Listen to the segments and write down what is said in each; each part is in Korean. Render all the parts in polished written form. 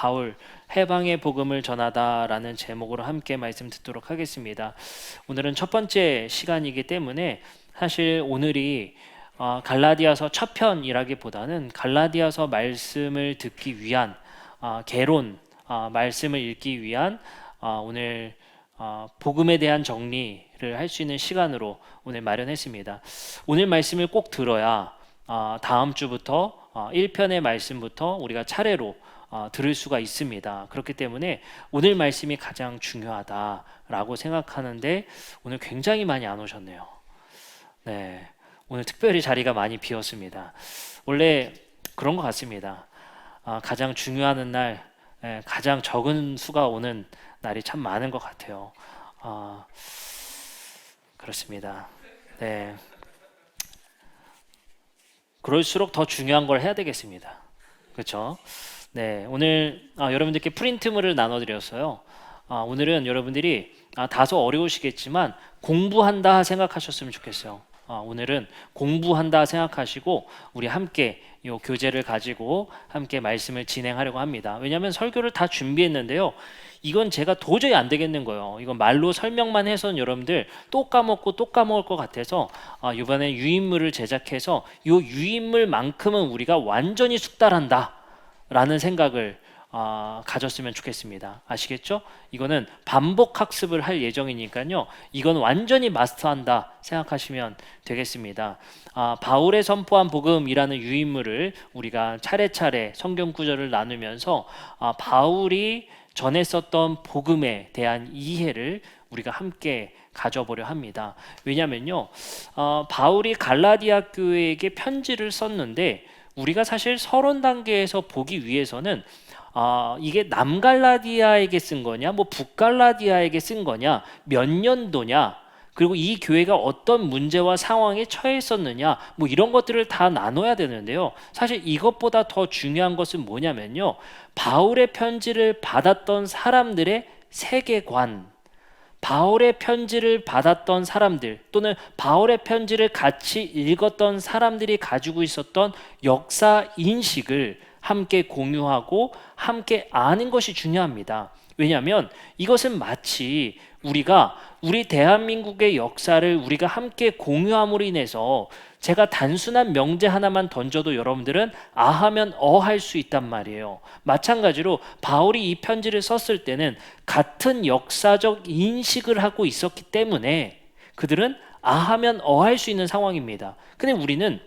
바울 해방의 복음을 전하다라는 제목으로 함께 말씀 듣도록 하겠습니다. 오늘은 첫 번째 시간이기 때문에 사실 오늘이 갈라디아서 첫 편이라기보다는 갈라디아서 말씀을 듣기 위한 개론 말씀을 읽기 위한 오늘 복음에 대한 정리를 할 수 있는 시간으로 오늘 마련했습니다. 오늘 말씀을 꼭 들어야 다음 주부터 1편의 말씀부터 우리가 차례로 들을 수가 있습니다. 그렇기 때문에 오늘 말씀이 가장 중요하다라고 생각하는데 오늘 굉장히 많이 안 오셨네요. 네, 오늘 특별히 자리가 많이 비었습니다. 원래 그런 것 같습니다. 가장 중요한 날, 가장 적은 수가 오는 날이 참 많은 것 같아요. 그렇습니다. 네, 그럴수록 더 중요한 걸 해야 되겠습니다. 그렇죠? 네, 오늘 여러분들께 프린트물을 나눠드렸어요. 오늘은 여러분들이 다소 어려우시겠지만 공부한다 생각하셨으면 좋겠어요. 오늘은 공부한다 생각하시고 우리 함께 이 교재를 가지고 함께 말씀을 진행하려고 합니다. 왜냐하면 설교를 다 준비했는데요. 이건 제가 도저히 안 되겠는 거예요. 이건 말로 설명만 해서는 여러분들 또 까먹고 또 까먹을 것 같아서 이번에 유인물을 제작해서 이 유인물만큼은 우리가 완전히 숙달한다 라는 생각을 가졌으면 좋겠습니다. 아시겠죠? 이거는 반복 학습을 할 예정이니까요. 이건 완전히 마스터한다 생각하시면 되겠습니다. 바울의 선포한 복음이라는 유인물을 우리가 차례차례 성경 구절을 나누면서 바울이 전했었던 복음에 대한 이해를 우리가 함께 가져보려 합니다. 왜냐면요, 바울이 갈라디아 교회에게 편지를 썼는데 우리가 사실 서론 단계에서 보기 위해서는 이게 남갈라디아에게 쓴 거냐, 뭐 북갈라디아에게 쓴 거냐, 몇 년도냐, 그리고 이 교회가 어떤 문제와 상황에 처해 있었느냐, 뭐 이런 것들을 다 나눠야 되는데요. 사실 이것보다 더 중요한 것은 뭐냐면요, 바울의 편지를 받았던 사람들의 세계관, 바울의 편지를 받았던 사람들 또는 바울의 편지를 같이 읽었던 사람들이 가지고 있었던 역사 인식을 함께 공유하고 함께 아는 것이 중요합니다. 왜냐하면 이것은 마치 우리가 우리 대한민국의 역사를 우리가 함께 공유함으로 인해서 제가 단순한 명제 하나만 던져도 여러분들은 아하면 어할 수 있단 말이에요. 마찬가지로 바울이 이 편지를 썼을 때는 같은 역사적 인식을 하고 있었기 때문에 그들은 아하면 어할 수 있는 상황입니다. 근데 우리는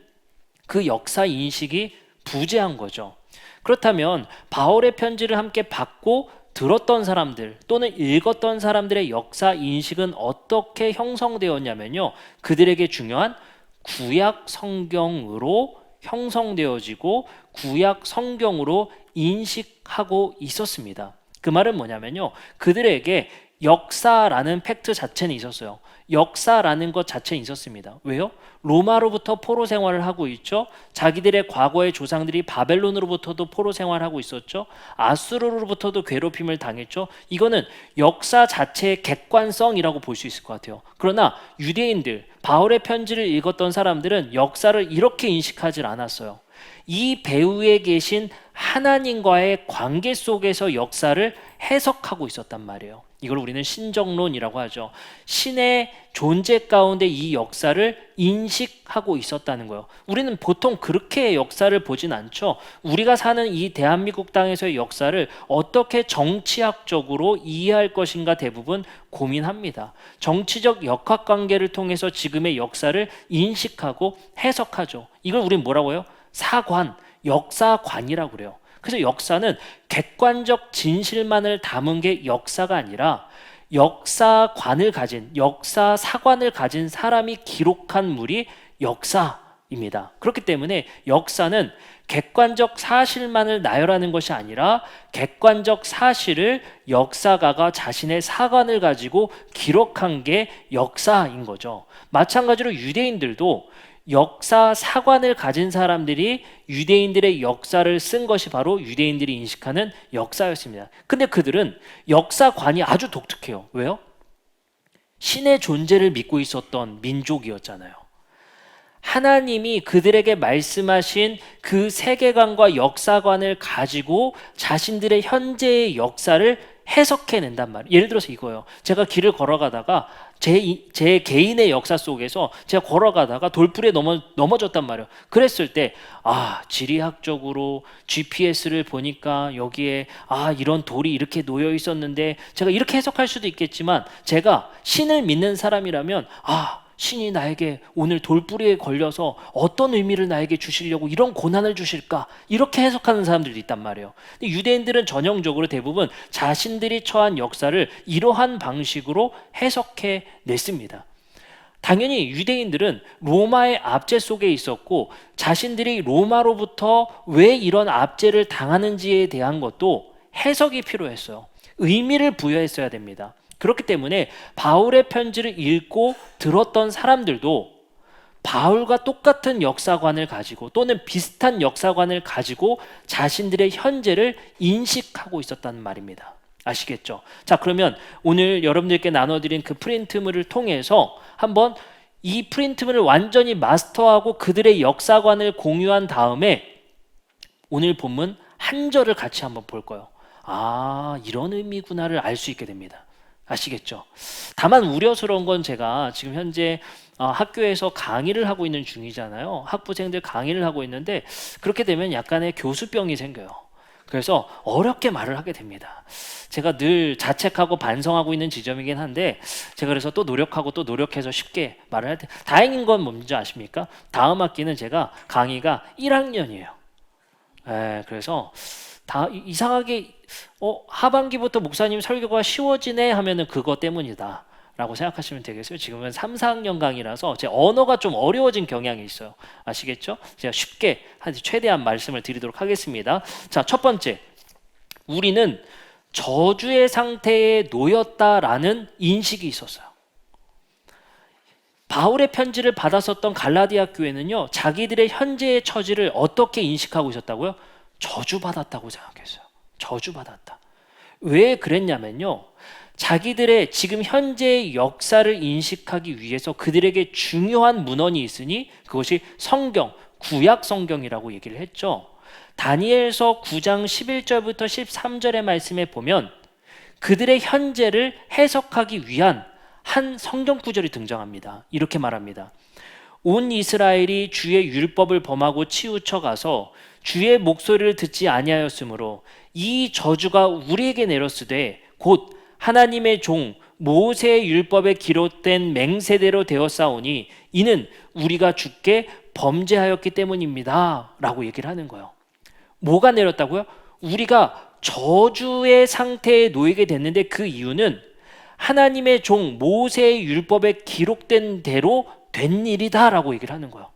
그 역사 인식이 부재한 거죠. 그렇다면 바울의 편지를 함께 받고 들었던 사람들 또는 읽었던 사람들의 역사 인식은 어떻게 형성되었냐면요, 그들에게 중요한 구약 성경으로 형성되어지고 구약 성경으로 인식하고 있었습니다. 그 말은 뭐냐면요, 그들에게 역사라는 팩트 자체는 있었어요. 역사라는 것 자체는 있었습니다. 왜요? 로마로부터 포로 생활을 하고 있죠. 자기들의 과거의 조상들이 바벨론으로부터도 포로 생활하고 있었죠. 아수르로부터도 괴롭힘을 당했죠. 이거는 역사 자체의 객관성이라고 볼 수 있을 것 같아요. 그러나 유대인들, 바울의 편지를 읽었던 사람들은 역사를 이렇게 인식하지 않았어요. 이 배후에 계신 하나님과의 관계 속에서 역사를 해석하고 있었단 말이에요. 이걸 우리는 신정론이라고 하죠. 신의 존재 가운데 이 역사를 인식하고 있었다는 거예요. 우리는 보통 그렇게 역사를 보진 않죠. 우리가 사는 이 대한민국 땅에서의 역사를 어떻게 정치학적으로 이해할 것인가 대부분 고민합니다. 정치적 역학관계를 통해서 지금의 역사를 인식하고 해석하죠. 이걸 우리는 뭐라고 해요? 사관, 역사관이라고 그래요. 그래서 역사는 객관적 진실만을 담은 게 역사가 아니라 역사관을 가진, 역사사관을 가진 사람이 기록한 물이 역사입니다. 그렇기 때문에 역사는 객관적 사실만을 나열하는 것이 아니라 객관적 사실을 역사가가 자신의 사관을 가지고 기록한 게 역사인 거죠. 마찬가지로 유대인들도 역사 사관을 가진 사람들이 유대인들의 역사를 쓴 것이 바로 유대인들이 인식하는 역사였습니다. 근데 그들은 역사관이 아주 독특해요. 왜요? 신의 존재를 믿고 있었던 민족이었잖아요. 하나님이 그들에게 말씀하신 그 세계관과 역사관을 가지고 자신들의 현재의 역사를 해석해낸단 말이에요. 예를 들어서 이거예요. 제가 길을 걸어가다가 제 개인의 역사 속에서 제가 걸어가다가 돌풀이에 넘어졌단 말이에요. 그랬을 때 지리학적으로 GPS를 보니까 여기에 이런 돌이 이렇게 놓여 있었는데, 제가 이렇게 해석할 수도 있겠지만, 제가 신을 믿는 사람이라면 신이 나에게 오늘 돌뿌리에 걸려서 어떤 의미를 나에게 주시려고 이런 고난을 주실까, 이렇게 해석하는 사람들도 있단 말이에요. 근데 유대인들은 전형적으로 대부분 자신들이 처한 역사를 이러한 방식으로 해석해 냈습니다. 당연히 유대인들은 로마의 압제 속에 있었고, 자신들이 로마로부터 왜 이런 압제를 당하는지에 대한 것도 해석이 필요했어요. 의미를 부여했어야 됩니다. 그렇기 때문에 바울의 편지를 읽고 들었던 사람들도 바울과 똑같은 역사관을 가지고 또는 비슷한 역사관을 가지고 자신들의 현재를 인식하고 있었다는 말입니다. 아시겠죠? 자, 그러면 오늘 여러분들께 나눠드린 그 프린트물을 통해서 한번 이 프린트물을 완전히 마스터하고 그들의 역사관을 공유한 다음에 오늘 본문 한 절을 같이 한번 볼 거예요. 이런 의미구나를 알 수 있게 됩니다. 아시겠죠? 다만 우려스러운 건, 제가 지금 현재 학교에서 강의를 하고 있는 중이잖아요. 학부생들 강의를 하고 있는데, 그렇게 되면 약간의 교수병이 생겨요. 그래서 어렵게 말을 하게 됩니다. 제가 늘 자책하고 반성하고 있는 지점이긴 한데, 제가 그래서 또 노력하고 또 노력해서 쉽게 말을 할 때, 다행인 건 뭔지 아십니까? 다음 학기는 제가 강의가 1학년이에요. 그래서 이상하게 하반기부터 목사님 설교가 쉬워지네 하면은 그거 때문이다 라고 생각하시면 되겠어요. 지금은 3, 4학년 강의라서 제 언어가 좀 어려워진 경향이 있어요. 아시겠죠? 제가 쉽게 최대한 말씀을 드리도록 하겠습니다. 자, 첫 번째, 우리는 저주의 상태에 놓였다라는 인식이 있었어요. 바울의 편지를 받았었던 갈라디아 교회는요, 자기들의 현재의 처지를 어떻게 인식하고 있었다고요? 저주받았다고 생각했어요. 저주받았다. 왜 그랬냐면요, 자기들의 지금 현재의 역사를 인식하기 위해서 그들에게 중요한 문헌이 있으니 그것이 성경, 구약 성경이라고 얘기를 했죠. 다니엘서 9장 11절부터 13절의 말씀에 보면 그들의 현재를 해석하기 위한 한 성경 구절이 등장합니다. 이렇게 말합니다. 온 이스라엘이 주의 율법을 범하고 치우쳐 가서 주의 목소리를 듣지 아니하였으므로 이 저주가 우리에게 내렸으되 곧 하나님의 종 모세의 율법에 기록된 맹세대로 되었사오니 이는 우리가 주께 범죄하였기 때문입니다 라고 얘기를 하는 거예요. 뭐가 내렸다고요? 우리가 저주의 상태에 놓이게 됐는데 그 이유는 하나님의 종 모세의 율법에 기록된 대로 된 일이다 라고 얘기를 하는 거예요.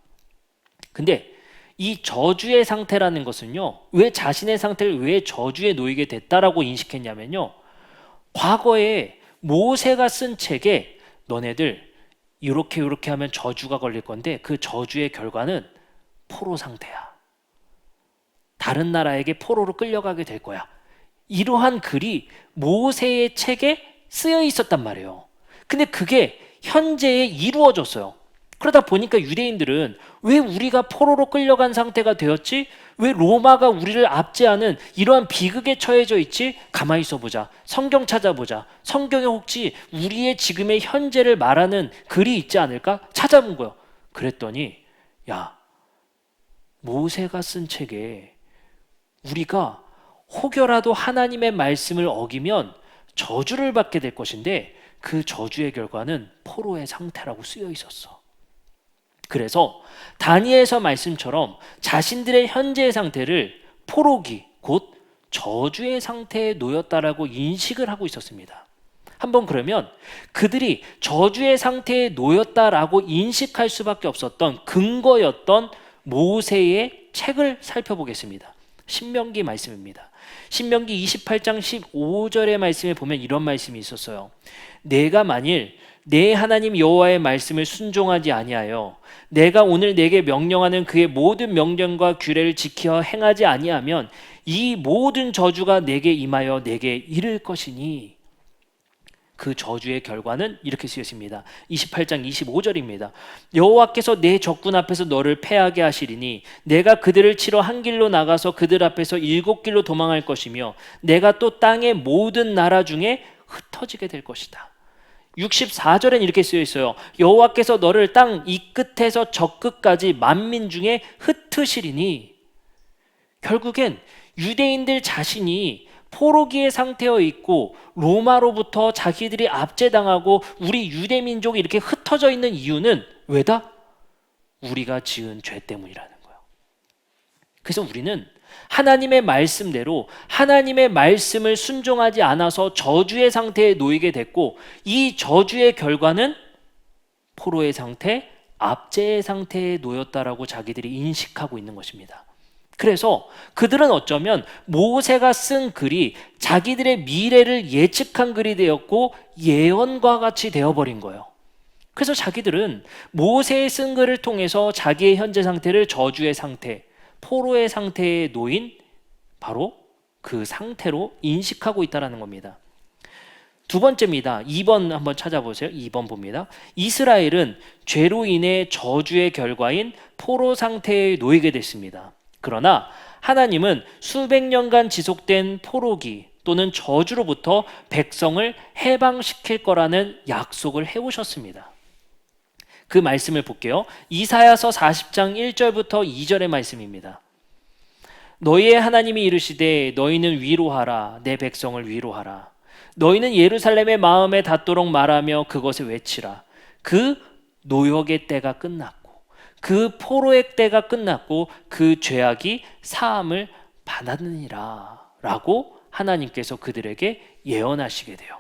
근데 이 저주의 상태라는 것은요, 왜 자신의 상태를 왜 저주에 놓이게 됐다라고 인식했냐면요, 과거에 모세가 쓴 책에 너네들 이렇게 하면 저주가 걸릴 건데 그 저주의 결과는 포로 상태야. 다른 나라에게 포로로 끌려가게 될 거야. 이러한 글이 모세의 책에 쓰여 있었단 말이에요. 근데 그게 현재에 이루어졌어요. 그러다 보니까 유대인들은 왜 우리가 포로로 끌려간 상태가 되었지? 왜 로마가 우리를 압제하는 이러한 비극에 처해져 있지? 가만히 있어보자. 성경 찾아보자. 성경에 혹시 우리의 지금의 현재를 말하는 글이 있지 않을까? 찾아본 거예요. 그랬더니 모세가 쓴 책에 우리가 혹여라도 하나님의 말씀을 어기면 저주를 받게 될 것인데 그 저주의 결과는 포로의 상태라고 쓰여 있었어. 그래서 다니엘서 말씀처럼 자신들의 현재의 상태를 포로기, 곧 저주의 상태에 놓였다라고 인식을 하고 있었습니다. 한번 그러면 그들이 저주의 상태에 놓였다라고 인식할 수밖에 없었던 근거였던 모세의 책을 살펴보겠습니다. 신명기 말씀입니다. 신명기 28장 15절의 말씀에 보면 이런 말씀이 있었어요. 내가 만일 내 하나님 여호와의 말씀을 순종하지 아니하여 내가 오늘 내게 명령하는 그의 모든 명령과 규례를 지켜 행하지 아니하면 이 모든 저주가 내게 임하여 내게 이를 것이니. 그 저주의 결과는 이렇게 쓰였습니다. 28장 25절입니다. 여호와께서 내 적군 앞에서 너를 패하게 하시리니 내가 그들을 치러 한 길로 나가서 그들 앞에서 7길로 도망할 것이며 내가 또 땅의 모든 나라 중에 흩어지게 될 것이다. 64절엔 이렇게 쓰여 있어요. 여호와께서 너를 땅 이 끝에서 저 끝까지 만민 중에 흩으시리니, 결국엔 유대인들 자신이 포로기에 상태에 있고 로마로부터 자기들이 압제당하고 우리 유대 민족이 이렇게 흩어져 있는 이유는 왜다? 우리가 지은 죄 때문이라는 거예요. 그래서 우리는 하나님의 말씀대로 하나님의 말씀을 순종하지 않아서 저주의 상태에 놓이게 됐고, 이 저주의 결과는 포로의 상태, 압제의 상태에 놓였다라고 자기들이 인식하고 있는 것입니다. 그래서 그들은 어쩌면 모세가 쓴 글이 자기들의 미래를 예측한 글이 되었고 예언과 같이 되어버린 거예요. 그래서 자기들은 모세의 쓴 글을 통해서 자기의 현재 상태를 저주의 상태, 포로의 상태에 놓인 바로 그 상태로 인식하고 있다는 겁니다. 두 번째입니다. 2번 한번 찾아보세요. 2번 봅니다. 이스라엘은 죄로 인해 저주의 결과인 포로 상태에 놓이게 됐습니다. 그러나 하나님은 수백 년간 지속된 포로기 또는 저주로부터 백성을 해방시킬 거라는 약속을 해오셨습니다. 그 말씀을 볼게요. 이사야서 40장 1절부터 2절의 말씀입니다. 너희의 하나님이 이르시되 너희는 위로하라, 내 백성을 위로하라. 너희는 예루살렘의 마음에 닿도록 말하며 그것에 외치라. 그 노역의 때가 끝났고 그 포로의 때가 끝났고 그 죄악이 사함을 받았느니라 라고 하나님께서 그들에게 예언하시게 돼요.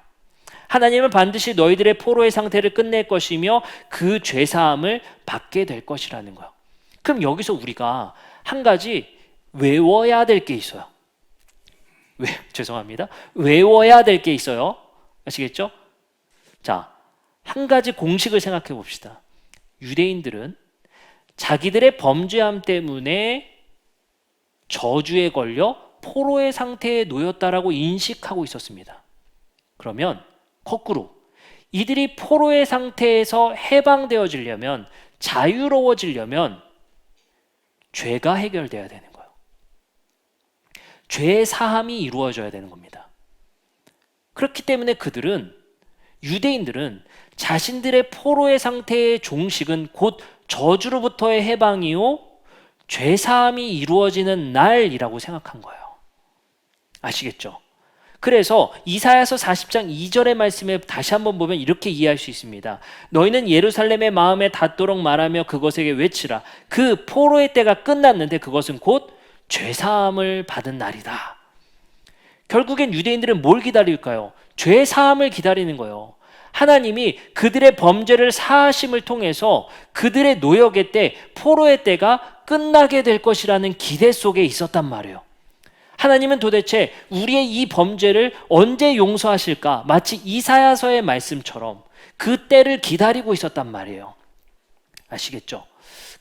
하나님은 반드시 너희들의 포로의 상태를 끝낼 것이며 그 죄사함을 받게 될 것이라는 거예요. 그럼 여기서 우리가 한 가지 외워야 될 게 있어요. 죄송합니다. 외워야 될 게 있어요. 아시겠죠? 자, 한 가지 공식을 생각해 봅시다. 유대인들은 자기들의 범죄함 때문에 저주에 걸려 포로의 상태에 놓였다라고 인식하고 있었습니다. 그러면 거꾸로 이들이 포로의 상태에서 해방되어지려면, 자유로워지려면 죄가 해결돼야 되는 거예요. 죄의 사함이 이루어져야 되는 겁니다. 그렇기 때문에 유대인들은 자신들의 포로의 상태의 종식은 곧 저주로부터의 해방이요 죄사함이 이루어지는 날이라고 생각한 거예요. 아시겠죠? 그래서 이사야서 40장 2절의 말씀에 다시 한번 보면 이렇게 이해할 수 있습니다. 너희는 예루살렘의 마음에 닿도록 말하며 그것에게 외치라. 그 포로의 때가 끝났는데 그것은 곧 죄사함을 받은 날이다. 결국엔 유대인들은 뭘 기다릴까요? 죄사함을 기다리는 거예요. 하나님이 그들의 범죄를 사하심을 통해서 그들의 노역의 때, 포로의 때가 끝나게 될 것이라는 기대 속에 있었단 말이에요. 하나님은 도대체 우리의 이 범죄를 언제 용서하실까? 마치 이사야서의 말씀처럼 그 때를 기다리고 있었단 말이에요. 아시겠죠?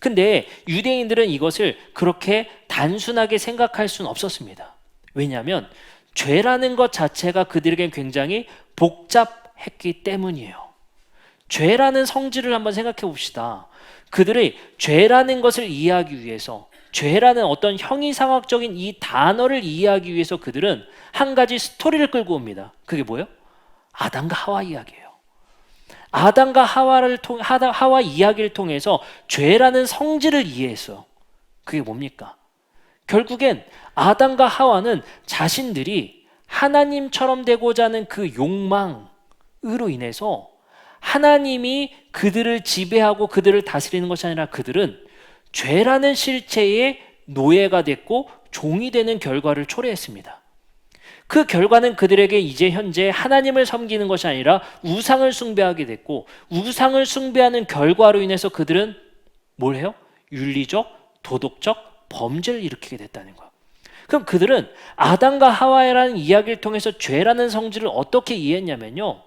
근데 유대인들은 이것을 그렇게 단순하게 생각할 수는 없었습니다. 왜냐하면 죄라는 것 자체가 그들에겐 굉장히 복잡했기 때문이에요. 죄라는 성질을 한번 생각해 봅시다. 그들이 죄라는 것을 이해하기 위해서, 죄라는 어떤 형이상학적인 이 단어를 이해하기 위해서 그들은 한 가지 스토리를 끌고 옵니다. 그게 뭐예요? 아담과 하와 이야기예요. 아담과 하와 이야기를 통해서 죄라는 성질을 이해했어요. 그게 뭡니까? 결국엔 아담과 하와는 자신들이 하나님처럼 되고자 하는 그 욕망으로 인해서 하나님이 그들을 지배하고 그들을 다스리는 것이 아니라 그들은 죄라는 실체의 노예가 됐고 종이 되는 결과를 초래했습니다. 그 결과는 그들에게 이제 현재 하나님을 섬기는 것이 아니라 우상을 숭배하게 됐고, 우상을 숭배하는 결과로 인해서 그들은 뭘 해요? 윤리적, 도덕적 범죄를 일으키게 됐다는 거예요. 그럼 그들은 아담과 하와라는 이야기를 통해서 죄라는 성질을 어떻게 이해했냐면요,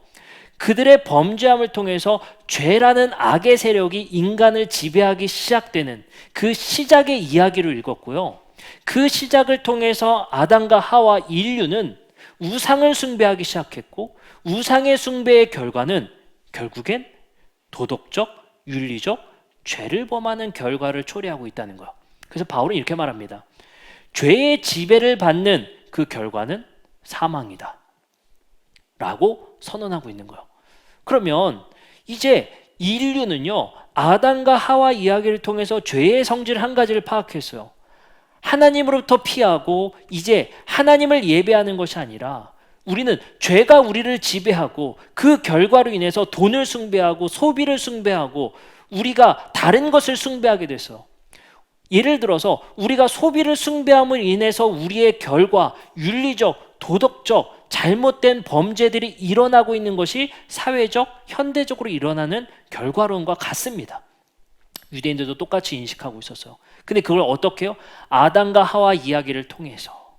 그들의 범죄함을 통해서 죄라는 악의 세력이 인간을 지배하기 시작되는 그 시작의 이야기를 읽었고요. 그 시작을 통해서 아담과 하와 인류는 우상을 숭배하기 시작했고, 우상의 숭배의 결과는 결국엔 도덕적, 윤리적 죄를 범하는 결과를 초래하고 있다는 거예요. 그래서 바울은 이렇게 말합니다. 죄의 지배를 받는 그 결과는 사망이다 라고 선언하고 있는 거예요. 그러면 이제 인류는요, 아담과 하와 이야기를 통해서 죄의 성질 한 가지를 파악했어요. 하나님으로부터 피하고 이제 하나님을 예배하는 것이 아니라 우리는 죄가 우리를 지배하고 그 결과로 인해서 돈을 숭배하고 소비를 숭배하고 우리가 다른 것을 숭배하게 됐어요. 예를 들어서 우리가 소비를 숭배함으로 인해서 우리의 결과, 윤리적, 도덕적 잘못된 범죄들이 일어나고 있는 것이 사회적, 현대적으로 일어나는 결과론과 같습니다. 유대인들도 똑같이 인식하고 있었어요. 근데 그걸 어떻게 해요? 아담과 하와 이야기를 통해서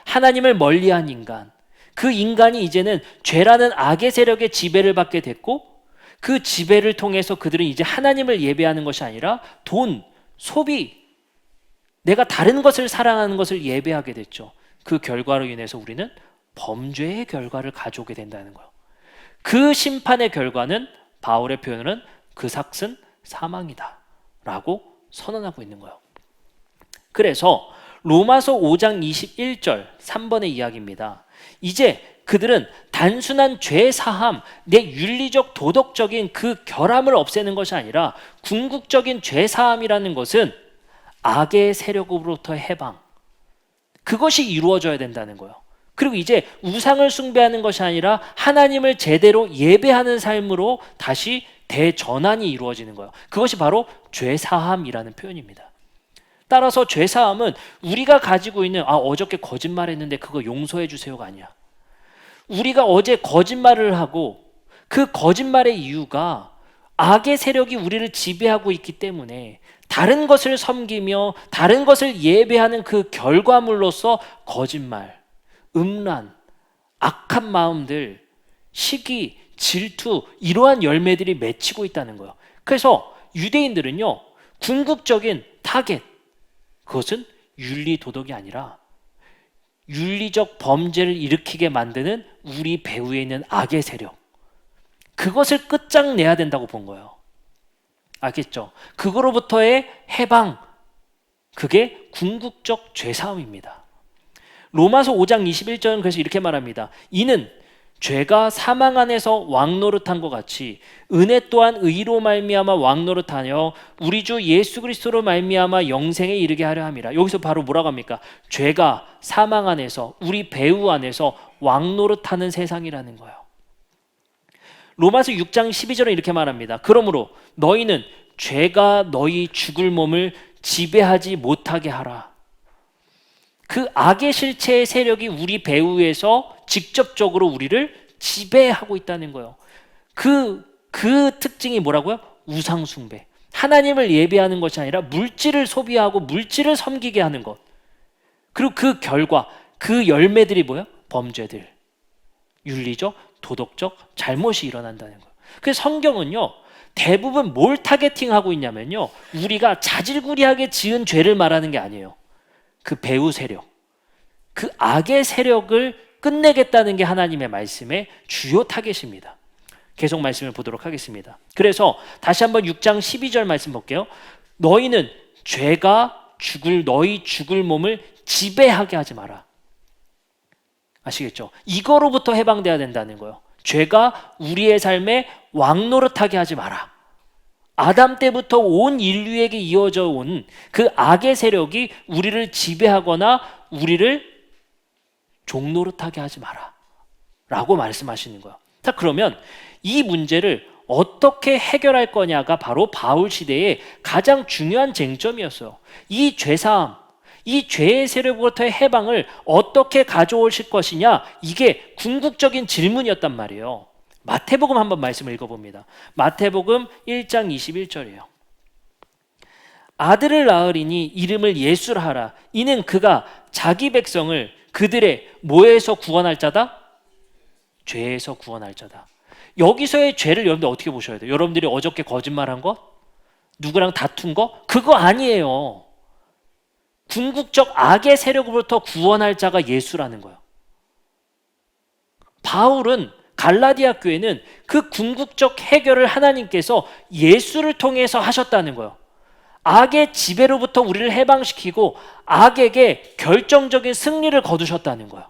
하나님을 멀리한 인간, 그 인간이 이제는 죄라는 악의 세력의 지배를 받게 됐고, 그 지배를 통해서 그들은 이제 하나님을 예배하는 것이 아니라 돈, 소비, 내가 다른 것을 사랑하는 것을 예배하게 됐죠. 그 결과로 인해서 우리는 범죄의 결과를 가져오게 된다는 거예요. 그 심판의 결과는 바울의 표현은 그 삭은 사망이다 라고 선언하고 있는 거예요. 그래서 로마서 5장 21절 3번의 이야기입니다. 이제 그들은 단순한 죄 사함, 내 윤리적 도덕적인 그 결함을 없애는 것이 아니라 궁극적인 죄 사함이라는 것은 악의 세력으로부터의 해방, 그것이 이루어져야 된다는 거예요. 그리고 이제 우상을 숭배하는 것이 아니라 하나님을 제대로 예배하는 삶으로 다시 대전환이 이루어지는 거예요. 그것이 바로 죄사함이라는 표현입니다. 따라서 죄사함은 우리가 가지고 있는 어저께 거짓말했는데 그거 용서해 주세요가 아니야. 우리가 어제 거짓말을 하고 그 거짓말의 이유가 악의 세력이 우리를 지배하고 있기 때문에 다른 것을 섬기며 다른 것을 예배하는 그 결과물로서 거짓말, 음란, 악한 마음들, 시기, 질투, 이러한 열매들이 맺히고 있다는 거예요. 그래서 유대인들은요, 궁극적인 타겟, 그것은 윤리 도덕이 아니라 윤리적 범죄를 일으키게 만드는 우리 배후에 있는 악의 세력, 그것을 끝장내야 된다고 본 거예요. 알겠죠? 그거로부터의 해방, 그게 궁극적 죄사함입니다. 로마서 5장 21절은 그래서 이렇게 말합니다. 이는 죄가 사망 안에서 왕노릇한 것 같이 은혜 또한 의로 말미암아 왕노릇하여 우리 주 예수 그리스도로 말미암아 영생에 이르게 하려 함이라. 여기서 바로 뭐라고 합니까? 죄가 사망 안에서, 우리 배후 안에서 왕노릇하는 세상이라는 거예요. 로마서 6장 12절은 이렇게 말합니다. 그러므로 너희는 죄가 너희 죽을 몸을 지배하지 못하게 하라. 그 악의 실체의 세력이 우리 배후에서 직접적으로 우리를 지배하고 있다는 거예요. 그 특징이 뭐라고요? 우상숭배. 하나님을 예배하는 것이 아니라 물질을 소비하고 물질을 섬기게 하는 것. 그리고 그 결과, 그 열매들이 뭐예요? 범죄들. 윤리적, 도덕적 잘못이 일어난다는 거예요. 그래서 성경은요, 대부분 뭘 타겟팅하고 있냐면요, 우리가 자질구리하게 지은 죄를 말하는 게 아니에요. 그 배후 세력, 그 악의 세력을 끝내겠다는 게 하나님의 말씀의 주요 타겟입니다. 계속 말씀을 보도록 하겠습니다. 그래서 다시 한번 6장 12절 말씀 볼게요. 너희는 죄가 너희 죽을 몸을 지배하게 하지 마라. 아시겠죠? 이거로부터 해방돼야 된다는 거예요. 죄가 우리의 삶에 왕노릇하게 하지 마라. 아담 때부터 온 인류에게 이어져 온 그 악의 세력이 우리를 지배하거나 우리를 종노릇하게 하지 마라 라고 말씀하시는 거예요. 자, 그러면 이 문제를 어떻게 해결할 거냐가 바로 바울 시대의 가장 중요한 쟁점이었어요. 이 죄사함, 이 죄의 세력으로부터의 해방을 어떻게 가져오실 것이냐, 이게 궁극적인 질문이었단 말이에요. 마태복음 한번 말씀을 읽어봅니다. 마태복음 1장 21절이에요. 아들을 낳으리니 이름을 예수라 하라. 이는 그가 자기 백성을 그들의 뭐에서 구원할 자다? 죄에서 구원할 자다. 여기서의 죄를 여러분들 어떻게 보셔야 돼요? 여러분들이 어저께 거짓말한 것? 누구랑 다툰 거? 그거 아니에요. 궁극적 악의 세력으로부터 구원할 자가 예수라는 거예요. 바울은 갈라디아 교회는 그 궁극적 해결을 하나님께서 예수를 통해서 하셨다는 거예요. 악의 지배로부터 우리를 해방시키고 악에게 결정적인 승리를 거두셨다는 거예요.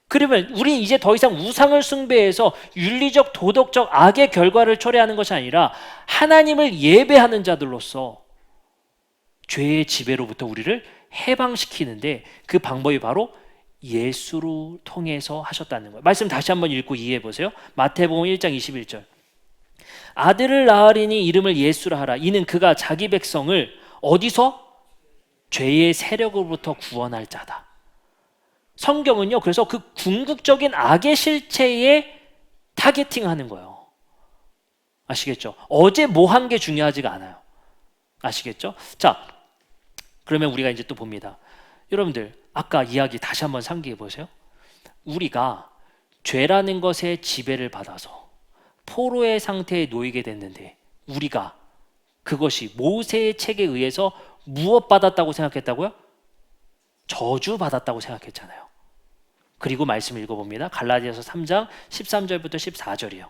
그러면 우리 이제 더 이상 우상을 숭배해서 윤리적 도덕적 악의 결과를 초래하는 것이 아니라 하나님을 예배하는 자들로서 죄의 지배로부터 우리를 해방시키는데 그 방법이 바로 예수를 통해서 하셨다는 거예요. 말씀 다시 한번 읽고 이해해 보세요. 마태복음 1장 21절. 아들을 낳으리니 이름을 예수라 하라. 이는 그가 자기 백성을 어디서? 죄의 세력으로부터 구원할 자다. 성경은요, 그래서 그 궁극적인 악의 실체에 타겟팅하는 거예요. 아시겠죠? 어제 뭐 한 게 중요하지가 않아요. 아시겠죠? 자, 그러면 우리가 이제 또 봅니다. 여러분들, 아까 이야기 다시 한번 상기해 보세요. 우리가 죄라는 것에 지배를 받아서 포로의 상태에 놓이게 됐는데 우리가 그것이 모세의 책에 의해서 무엇 받았다고 생각했다고요? 저주 받았다고 생각했잖아요. 그리고 말씀 읽어봅니다. 갈라디아서 3장 13절부터 14절이요.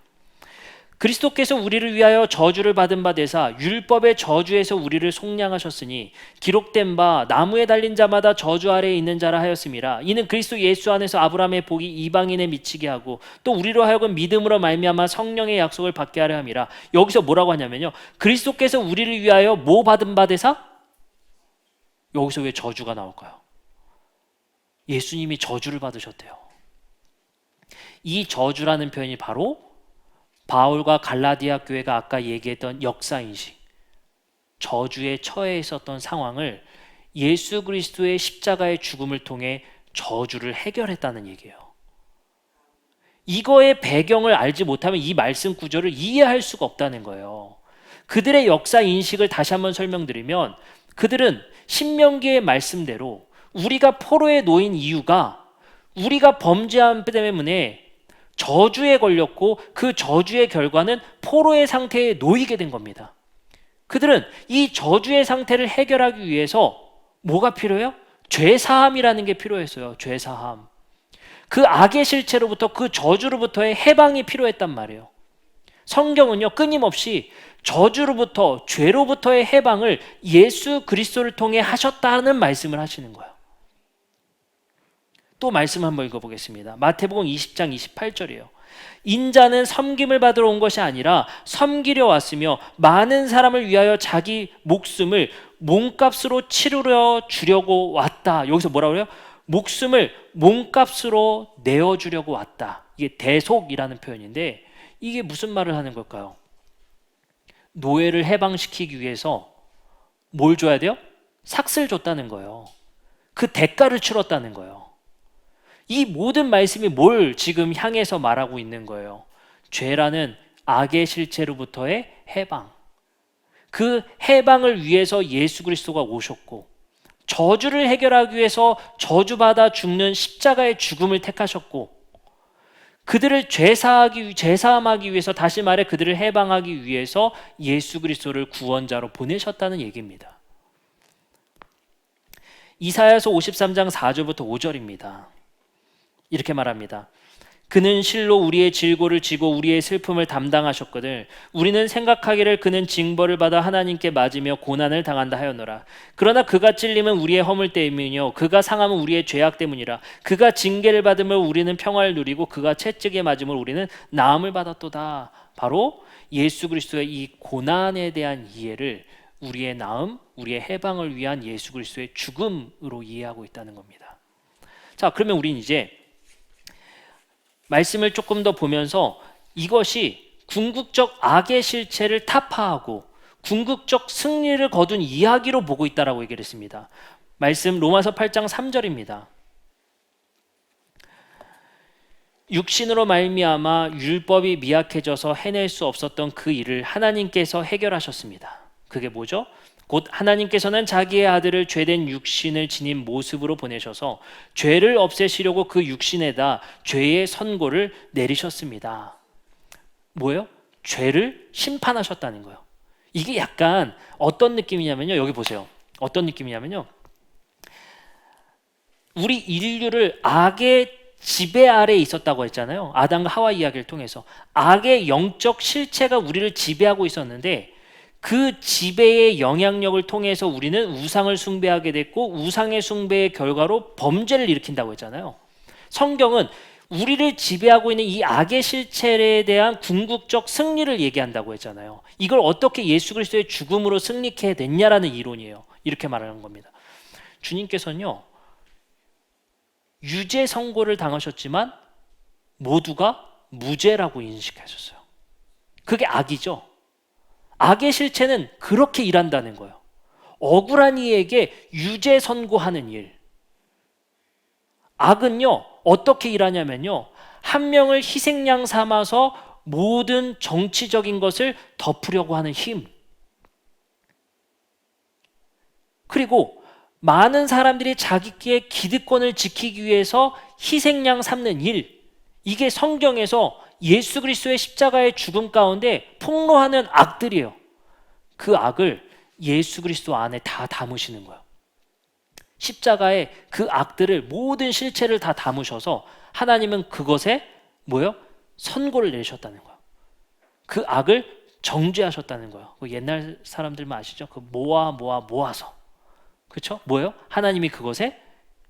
그리스도께서 우리를 위하여 저주를 받은 바 되사 율법의 저주에서 우리를 속량하셨으니 기록된 바 나무에 달린 자마다 저주 아래에 있는 자라 하였음이라. 이는 그리스도 예수 안에서 아브라함의 복이 이방인에 미치게 하고 또 우리로 하여금 믿음으로 말미암아 성령의 약속을 받게 하려 함이라. 여기서 뭐라고 하냐면요, 그리스도께서 우리를 위하여 뭐 받은 바 되사? 여기서 왜 저주가 나올까요? 예수님이 저주를 받으셨대요. 이 저주라는 표현이 바로 바울과 갈라디아 교회가 아까 얘기했던 역사인식, 저주에 처해 있었던 상황을 예수 그리스도의 십자가의 죽음을 통해 저주를 해결했다는 얘기예요. 이거의 배경을 알지 못하면 이 말씀 구조를 이해할 수가 없다는 거예요. 그들의 역사인식을 다시 한번 설명드리면, 그들은 신명기의 말씀대로 우리가 포로에 놓인 이유가 우리가 범죄한 때문에 저주에 걸렸고 그 저주의 결과는 포로의 상태에 놓이게 된 겁니다. 그들은 이 저주의 상태를 해결하기 위해서 뭐가 필요해요? 죄사함이라는 게 필요했어요. 죄사함. 그 악의 실체로부터, 그 저주로부터의 해방이 필요했단 말이에요. 성경은요, 끊임없이 저주로부터, 죄로부터의 해방을 예수 그리스도를 통해 하셨다는 말씀을 하시는 거예요. 또 말씀 한번 읽어보겠습니다. 마태복음 20장 28절이에요. 인자는 섬김을 받으러 온 것이 아니라 섬기려 왔으며 많은 사람을 위하여 자기 목숨을 몸값으로 치르려 주려고 왔다. 여기서 뭐라고 그래요? 목숨을 몸값으로 내어주려고 왔다. 이게 대속이라는 표현인데 이게 무슨 말을 하는 걸까요? 노예를 해방시키기 위해서 뭘 줘야 돼요? 삭슬 줬다는 거예요. 그 대가를 치렀다는 거예요. 이 모든 말씀이 뭘 지금 향해서 말하고 있는 거예요? 죄라는 악의 실체로부터의 해방. 그 해방을 위해서 예수 그리스도가 오셨고, 저주를 해결하기 위해서 저주받아 죽는 십자가의 죽음을 택하셨고, 그들을 죄사함하기 위해서, 다시 말해 그들을 해방하기 위해서 예수 그리스도를 구원자로 보내셨다는 얘기입니다. 이사야서 53장 4절부터 5절입니다. 이렇게 말합니다. 그는 실로 우리의 질고를 지고 우리의 슬픔을 담당하셨거늘 우리는 생각하기를 그는 징벌을 받아 하나님께 맞으며 고난을 당한다 하였노라. 그러나 그가 찔림은 우리의 허물 때문이요 그가 상함은 우리의 죄악 때문이라. 그가 징계를 받음을 우리는 평화를 누리고 그가 채찍에 맞음을 우리는 나음을 받았도다. 바로 예수 그리스도의 이 고난에 대한 이해를 우리의 나음, 우리의 해방을 위한 예수 그리스도의 죽음으로 이해하고 있다는 겁니다. 자, 그러면 우린 이제 말씀을 조금 더 보면서 이것이 궁극적 악의 실체를 타파하고 궁극적 승리를 거둔 이야기로 보고 있다라고 얘기를 했습니다. 말씀 로마서 8장 3절입니다. 육신으로 말미암아 율법이 미약해져서 해낼 수 없었던 그 일을 하나님께서 해결하셨습니다. 그게 뭐죠? 곧 하나님께서는 자기의 아들을 죄된 육신을 지닌 모습으로 보내셔서 죄를 없애시려고 그 육신에다 죄의 선고를 내리셨습니다. 뭐예요? 죄를 심판하셨다는 거예요. 이게 약간 어떤 느낌이냐면요. 여기 보세요. 어떤 느낌이냐면요. 우리 인류를 악의 지배 아래에 있었다고 했잖아요. 아담과 하와 이야기를 통해서 악의 영적 실체가 우리를 지배하고 있었는데 그 지배의 영향력을 통해서 우리는 우상을 숭배하게 됐고 우상의 숭배의 결과로 범죄를 일으킨다고 했잖아요. 성경은 우리를 지배하고 있는 이 악의 실체에 대한 궁극적 승리를 얘기한다고 했잖아요. 이걸 어떻게 예수 그리스도의 죽음으로 승리케 됐냐라는 이론이에요. 이렇게 말하는 겁니다. 주님께서는요, 유죄 선고를 당하셨지만 모두가 무죄라고 인식하셨어요. 그게 악이죠. 악의 실체는 그렇게 일한다는 거예요. 억울한 이에게 유죄 선고하는 일. 악은요, 어떻게 일하냐면요, 한 명을 희생양 삼아서 모든 정치적인 것을 덮으려고 하는 힘. 그리고 많은 사람들이 자기의 기득권을 지키기 위해서 희생양 삼는 일. 이게 성경에서 예수 그리스도의 십자가의 죽음 가운데 폭로하는 악들이에요. 그 악을 예수 그리스도 안에 다 담으시는 거예요. 십자가에 그 악들을 모든 실체를 다 담으셔서 하나님은 그것에 뭐예요? 선고를 내리셨다는 거예요. 그 악을 정죄하셨다는 거예요. 그 옛날 사람들만 아시죠? 그 모아서 그렇죠? 뭐예요? 하나님이 그것에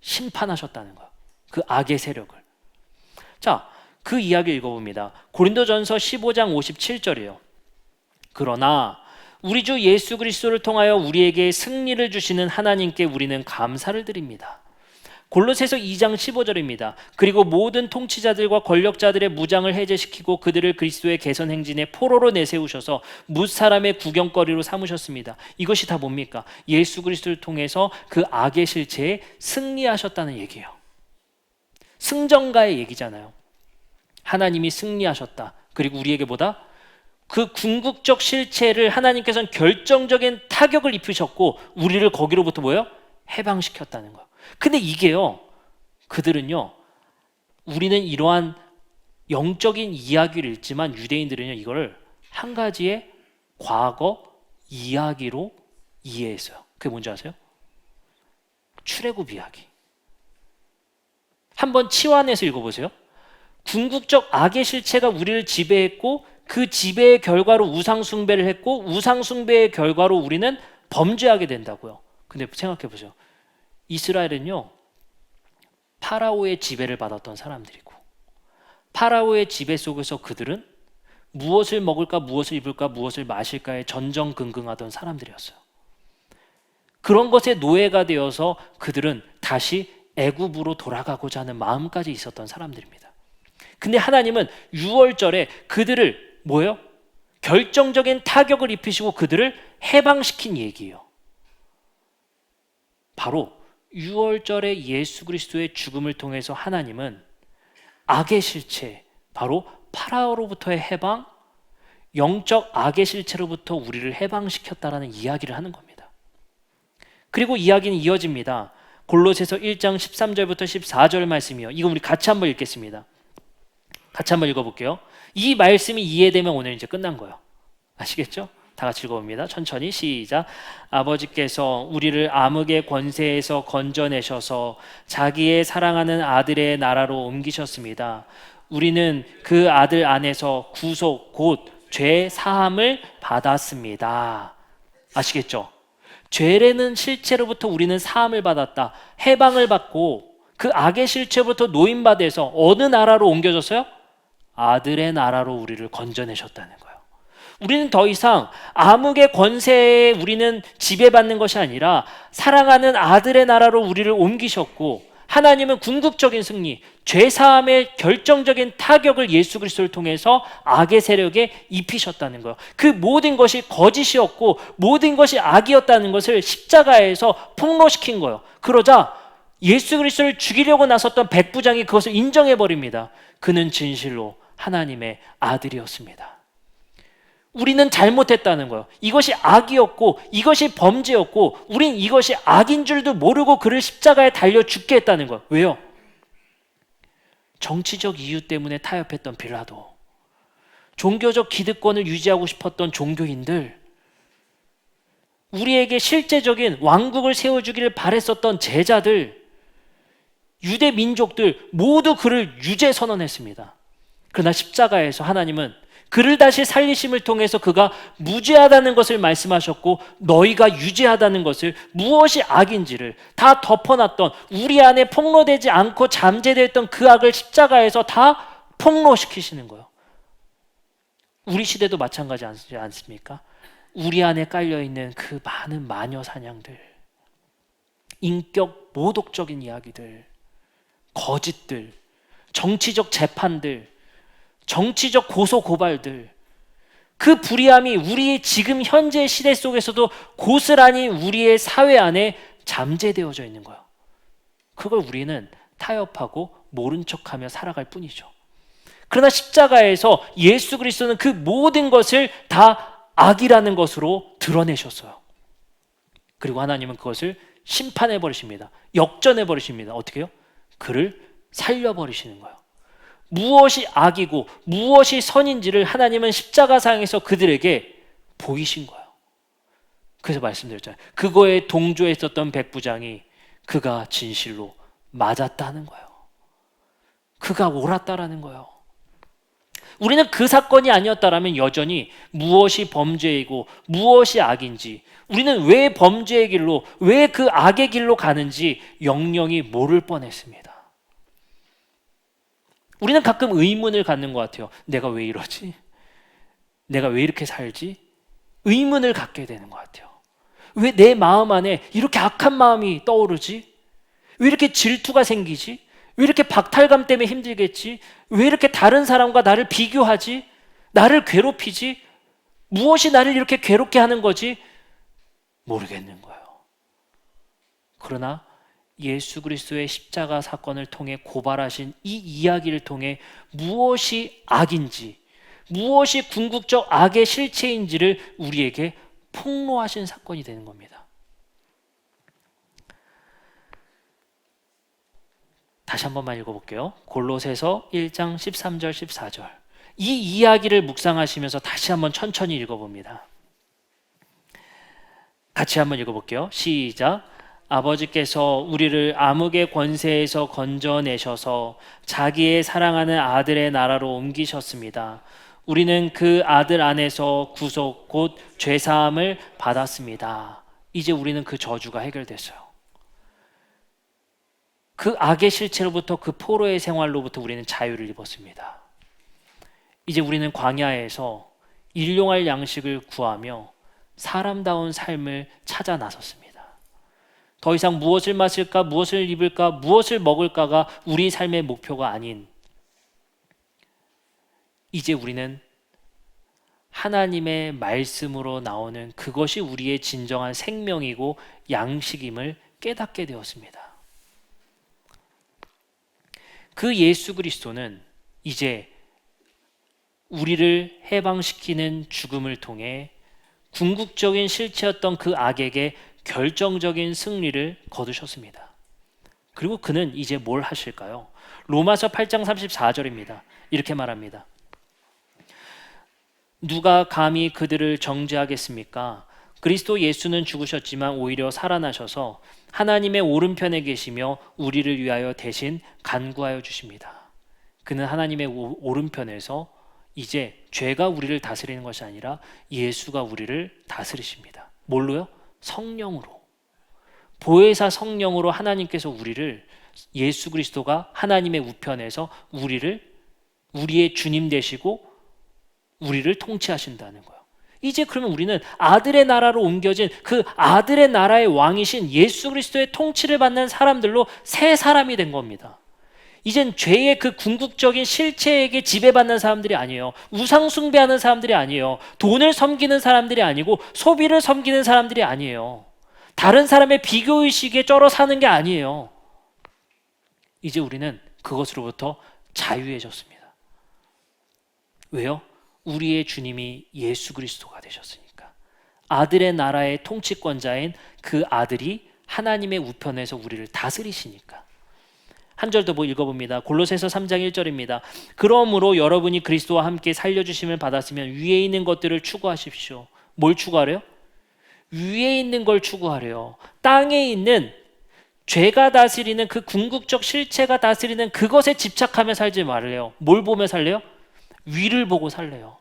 심판하셨다는 거예요. 그 악의 세력을. 자, 그 이야기 읽어봅니다. 고린도전서 15장 57절이에요. 그러나 우리 주 예수 그리스도를 통하여 우리에게 승리를 주시는 하나님께 우리는 감사를 드립니다. 골로새서 2장 15절입니다. 그리고 모든 통치자들과 권력자들의 무장을 해제시키고 그들을 그리스도의 개선 행진의 포로로 내세우셔서 뭇사람의 구경거리로 삼으셨습니다. 이것이 다 뭡니까? 예수 그리스도를 통해서 그 악의 실체에 승리하셨다는 얘기예요. 승전가의 얘기잖아요. 하나님이 승리하셨다. 그리고 우리에게 뭐다? 그 궁극적 실체를 하나님께서는 결정적인 타격을 입히셨고 우리를 거기로부터 뭐예요? 해방시켰다는 거예요. 근데 이게요, 그들은요, 우리는 이러한 영적인 이야기를 읽지만 유대인들은요, 이거를 한 가지의 과거 이야기로 이해했어요. 그게 뭔지 아세요? 출애굽 이야기. 한번 치환해서 읽어보세요. 궁극적 악의 실체가 우리를 지배했고 그 지배의 결과로 우상 숭배를 했고 우상 숭배의 결과로 우리는 범죄하게 된다고요. 근데 생각해 보세요. 이스라엘은요, 파라오의 지배를 받았던 사람들이고 파라오의 지배 속에서 그들은 무엇을 먹을까, 무엇을 입을까, 무엇을 마실까에 전전긍긍하던 사람들이었어요. 그런 것에 노예가 되어서 그들은 다시 애굽으로 돌아가고자 하는 마음까지 있었던 사람들입니다. 근데 하나님은 6월절에 그들을 뭐예요? 결정적인 타격을 입히시고 그들을 해방시킨 얘기예요. 바로 6월절에 예수 그리스도의 죽음을 통해서 하나님은 악의 실체, 바로 파라오로부터의 해방, 영적 악의 실체로부터 우리를 해방시켰다라는 이야기를 하는 겁니다. 그리고 이야기는 이어집니다. 골로새서 1장 13절부터 14절 말씀이요. 이거 우리 같이 한번 읽겠습니다. 같이 한번 읽어볼게요. 이 말씀이 이해되면 오늘 이제 끝난 거예요. 아시겠죠? 다 같이 읽어봅니다. 천천히 시작. 아버지께서 우리를 암흑의 권세에서 건져내셔서 자기의 사랑하는 아들의 나라로 옮기셨습니다. 우리는 그 아들 안에서 구속 곧 죄 사함을 받았습니다. 아시겠죠? 죄라는 실체로부터 우리는 사함을 받았다. 해방을 받고 그 악의 실체부터 노임받아서 어느 나라로 옮겨졌어요? 아들의 나라로 우리를 건져내셨다는 거예요. 우리는 더 이상 암흑의 권세에 우리는 지배받는 것이 아니라 사랑하는 아들의 나라로 우리를 옮기셨고 하나님은 궁극적인 승리, 죄사함의 결정적인 타격을 예수 그리스도를 통해서 악의 세력에 입히셨다는 거예요. 그 모든 것이 거짓이었고 모든 것이 악이었다는 것을 십자가에서 폭로시킨 거예요. 그러자 예수 그리스도를 죽이려고 나섰던 백부장이 그것을 인정해버립니다. 그는 진실로 하나님의 아들이었습니다. 우리는 잘못했다는 거예요. 이것이 악이었고 이것이 범죄였고 우린 이것이 악인 줄도 모르고 그를 십자가에 달려 죽게 했다는 거예요. 왜요? 정치적 이유 때문에 타협했던 빌라도, 종교적 기득권을 유지하고 싶었던 종교인들, 우리에게 실제적인 왕국을 세워주기를 바랬었던 제자들, 유대 민족들 모두 그를 유죄 선언했습니다. 그러나 십자가에서 하나님은 그를 다시 살리심을 통해서 그가 무죄하다는 것을 말씀하셨고, 너희가 유죄하다는 것을, 무엇이 악인지를 다 덮어놨던, 우리 안에 폭로되지 않고 잠재되었던 그 악을 십자가에서 다 폭로시키시는 거예요. 우리 시대도 마찬가지지 않습니까? 우리 안에 깔려있는 그 많은 마녀 사냥들, 인격 모독적인 이야기들, 거짓들, 정치적 재판들, 정치적 고소 고발들, 그 불의함이 우리의 지금 현재 시대 속에서도 고스란히 우리의 사회 안에 잠재되어져 있는 거예요. 그걸 우리는 타협하고 모른 척하며 살아갈 뿐이죠. 그러나 십자가에서 예수 그리스도는 그 모든 것을 다 악이라는 것으로 드러내셨어요. 그리고 하나님은 그것을 심판해 버리십니다. 역전해 버리십니다. 어떻게 해요? 그를 살려버리시는 거예요. 무엇이 악이고 무엇이 선인지를 하나님은 십자가상에서 그들에게 보이신 거예요. 그래서 말씀드렸잖아요. 그거에 동조했었던 백부장이 그가 진실로 맞았다는 거예요. 그가 옳았다라는 거예요. 우리는 그 사건이 아니었다라면 여전히 무엇이 범죄이고 무엇이 악인지, 우리는 왜 범죄의 길로, 왜 그 악의 길로 가는지 영영이 모를 뻔했습니다. 우리는 가끔 의문을 갖는 것 같아요. 내가 왜 이러지? 내가 왜 이렇게 살지? 의문을 갖게 되는 것 같아요. 왜 내 마음 안에 이렇게 악한 마음이 떠오르지? 왜 이렇게 질투가 생기지? 왜 이렇게 박탈감 때문에 힘들겠지? 왜 이렇게 다른 사람과 나를 비교하지? 나를 괴롭히지? 무엇이 나를 이렇게 괴롭게 하는 거지? 모르겠는 거예요. 그러나 예수 그리스도의 십자가 사건을 통해 고발하신 이 이야기를 통해 무엇이 악인지, 무엇이 궁극적 악의 실체인지를 우리에게 폭로하신 사건이 되는 겁니다. 다시 한 번만 읽어볼게요. 골로새서 1장 13절 14절. 이 이야기를 묵상하시면서 다시 한번 천천히 읽어봅니다. 같이 한번 읽어볼게요. 시작. 아버지께서 우리를 암흑의 권세에서 건져내셔서 자기의 사랑하는 아들의 나라로 옮기셨습니다. 우리는 그 아들 안에서 구속 곧 죄사함을 받았습니다. 이제 우리는 그 저주가 해결됐어요. 그 악의 실체로부터, 그 포로의 생활로부터 우리는 자유를 입었습니다. 이제 우리는 광야에서 일용할 양식을 구하며 사람다운 삶을 찾아 나섰습니다. 더 이상 무엇을 마실까, 무엇을 입을까, 무엇을 먹을까가 우리 삶의 목표가 아닌, 이제 우리는 하나님의 말씀으로 나오는 그것이 우리의 진정한 생명이고 양식임을 깨닫게 되었습니다. 그 예수 그리스도는 이제 우리를 해방시키는 죽음을 통해 궁극적인 실체였던 그 악에게 결정적인 승리를 거두셨습니다. 그리고 그는 이제 뭘 하실까요? 로마서 8장 34절입니다. 이렇게 말합니다. 누가 감히 그들을 정죄하겠습니까? 그리스도 예수는 죽으셨지만 오히려 살아나셔서 하나님의 오른편에 계시며 우리를 위하여 대신 간구하여 주십니다. 그는 하나님의 오른편에서 이제 죄가 우리를 다스리는 것이 아니라 예수가 우리를 다스리십니다. 뭘로요? 성령으로. 보혜사 성령으로 하나님께서 우리를, 예수 그리스도가 하나님의 우편에서 우리의 주님 되시고 우리를 통치하신다는 거예요. 이제 그러면 우리는 아들의 나라로 옮겨진 그 아들의 나라의 왕이신 예수 그리스도의 통치를 받는 사람들로 새 사람이 된 겁니다. 이젠 죄의 그 궁극적인 실체에게 지배받는 사람들이 아니에요. 우상 숭배하는 사람들이 아니에요. 돈을 섬기는 사람들이 아니고 소비를 섬기는 사람들이 아니에요. 다른 사람의 비교의식에 쩔어 사는 게 아니에요. 이제 우리는 그것으로부터 자유해졌습니다. 왜요? 우리의 주님이 예수 그리스도가 되셨으니까. 아들의 나라의 통치권자인 그 아들이 하나님의 우편에서 우리를 다스리시니까. 한 절 더 읽어봅니다. 골로새서 3장 1절입니다. 그러므로 여러분이 그리스도와 함께 살려주심을 받았으면 위에 있는 것들을 추구하십시오. 뭘 추구하래요? 위에 있는 걸 추구하래요. 땅에 있는 죄가 다스리는 그 궁극적 실체가 다스리는 그것에 집착하며 살지 말래요. 뭘 보며 살래요? 위를 보고 살래요.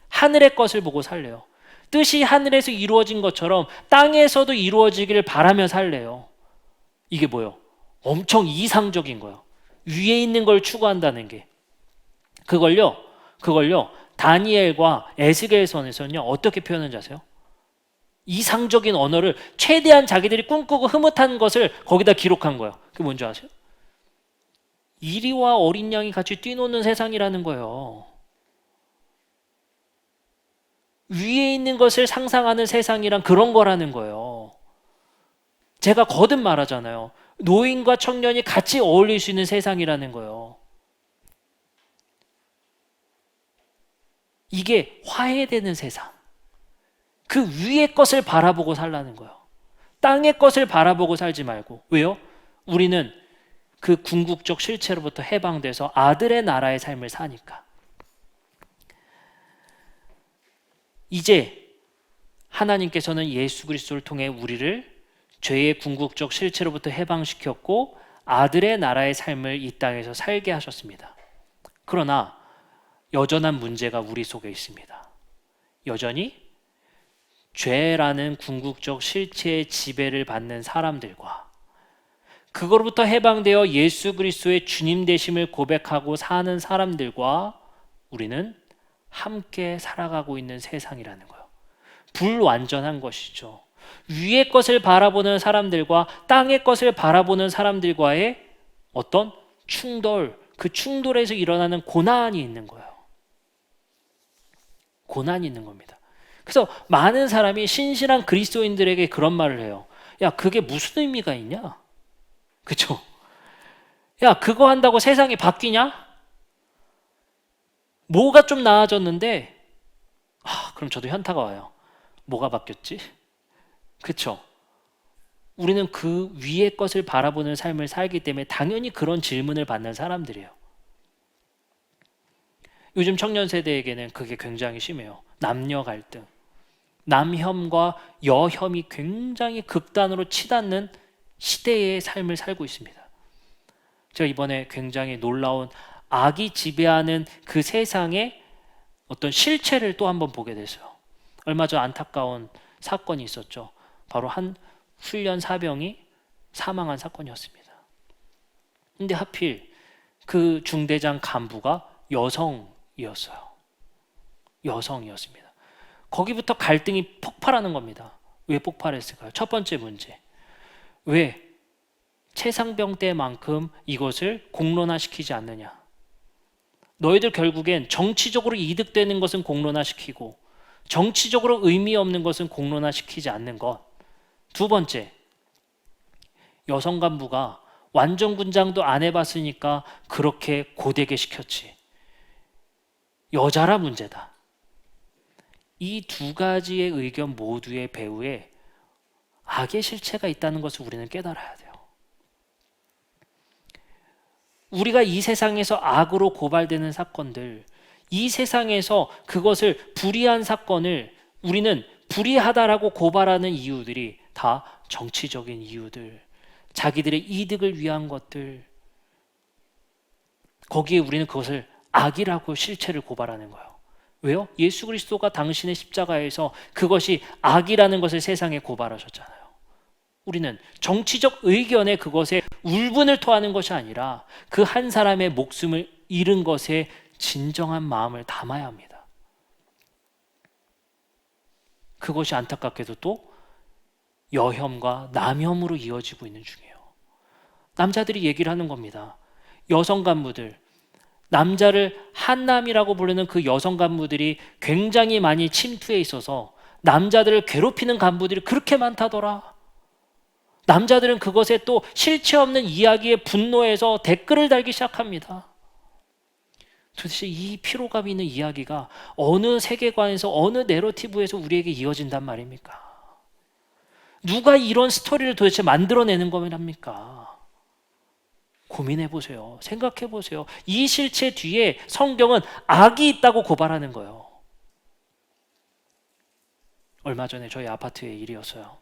하늘의 것을 보고 살래요. 뜻이 하늘에서 이루어진 것처럼 땅에서도 이루어지기를 바라며 살래요. 이게 뭐예요? 엄청 이상적인 거예요. 위에 있는 걸 추구한다는 게. 그걸요 다니엘과 에스겔서에서는요 어떻게 표현하는지 아세요? 이상적인 언어를 최대한 자기들이 꿈꾸고 흐뭇한 것을 거기다 기록한 거예요. 그게 뭔지 아세요? 이리와 어린 양이 같이 뛰노는 세상이라는 거예요. 위에 있는 것을 상상하는 세상이란 그런 거라는 거예요. 제가 거듭 말하잖아요. 노인과 청년이 같이 어울릴 수 있는 세상이라는 거예요. 이게 화해되는 세상. 그 위의 것을 바라보고 살라는 거예요. 땅의 것을 바라보고 살지 말고. 왜요? 우리는 그 궁극적 실체로부터 해방돼서 아들의 나라의 삶을 사니까. 이제 하나님께서는 예수 그리스도를 통해 우리를 죄의 궁극적 실체로부터 해방시켰고 아들의 나라의 삶을 이 땅에서 살게 하셨습니다. 그러나 여전한 문제가 우리 속에 있습니다. 여전히 죄라는 궁극적 실체의 지배를 받는 사람들과 그거로부터 해방되어 예수 그리스도의 주님 되심을 고백하고 사는 사람들과 우리는 함께 살아가고 있는 세상이라는 거예요. 불완전한 것이죠. 위의 것을 바라보는 사람들과 땅의 것을 바라보는 사람들과의 어떤 충돌, 그 충돌에서 일어나는 고난이 있는 거예요. 고난이 있는 겁니다. 그래서 많은 사람이 신실한 그리스도인들에게 그런 말을 해요. 야, 그게 무슨 의미가 있냐? 그쵸? 야, 그거 한다고 세상이 바뀌냐? 뭐가 좀 나아졌는데, 그럼 저도 현타가 와요. 뭐가 바뀌었지? 그쵸? 우리는 그 위의 것을 바라보는 삶을 살기 때문에 당연히 그런 질문을 받는 사람들이에요. 요즘 청년 세대에게는 그게 굉장히 심해요. 남녀 갈등. 남혐과 여혐이 굉장히 극단으로 치닫는 시대의 삶을 살고 있습니다. 제가 이번에 굉장히 놀라운 악이 지배하는 그 세상의 어떤 실체를 또 한번 보게 됐어요. 얼마 전 안타까운 사건이 있었죠. 바로 한 훈련 사병이 사망한 사건이었습니다. 근데 하필 그 중대장 간부가 여성이었어요. 여성이었습니다. 거기부터 갈등이 폭발하는 겁니다. 왜 폭발했을까요? 첫 번째 문제. 왜 최상병 때만큼 이것을 공론화시키지 않느냐? 너희들 결국엔 정치적으로 이득되는 것은 공론화시키고 정치적으로 의미 없는 것은 공론화시키지 않는 것. 두 번째, 여성 간부가 완전 군장도 안 해봤으니까 그렇게 고되게 시켰지. 여자라 문제다. 이 두 가지의 의견 모두의 배후에 악의 실체가 있다는 것을 우리는 깨달아야 돼요. 우리가 이 세상에서 악으로 고발되는 사건들, 이 세상에서 그것을 불의한 사건을 우리는 불의하다라고 고발하는 이유들이 다 정치적인 이유들, 자기들의 이득을 위한 것들, 거기에 우리는 그것을 악이라고 실체를 고발하는 거예요. 왜요? 예수 그리스도가 당신의 십자가에서 그것이 악이라는 것을 세상에 고발하셨잖아요. 우리는 정치적 의견에 그것에 울분을 토하는 것이 아니라 그 한 사람의 목숨을 잃은 것에 진정한 마음을 담아야 합니다. 그것이 안타깝게도 또 여혐과 남혐으로 이어지고 있는 중이에요. 남자들이 얘기를 하는 겁니다. 여성 간부들, 남자를 한남이라고 부르는 그 여성 간부들이 굉장히 많이 침투해 있어서 남자들을 괴롭히는 간부들이 그렇게 많다더라. 남자들은 그것에 또 실체 없는 이야기에 분노해서 댓글을 달기 시작합니다. 도대체 이 피로감 있는 이야기가 어느 세계관에서 어느 내러티브에서 우리에게 이어진단 말입니까? 누가 이런 스토리를 도대체 만들어내는 겁니까? 고민해 보세요. 생각해 보세요. 이 실체 뒤에 성경은 악이 있다고 고발하는 거예요. 얼마 전에 저희 아파트의 일이었어요.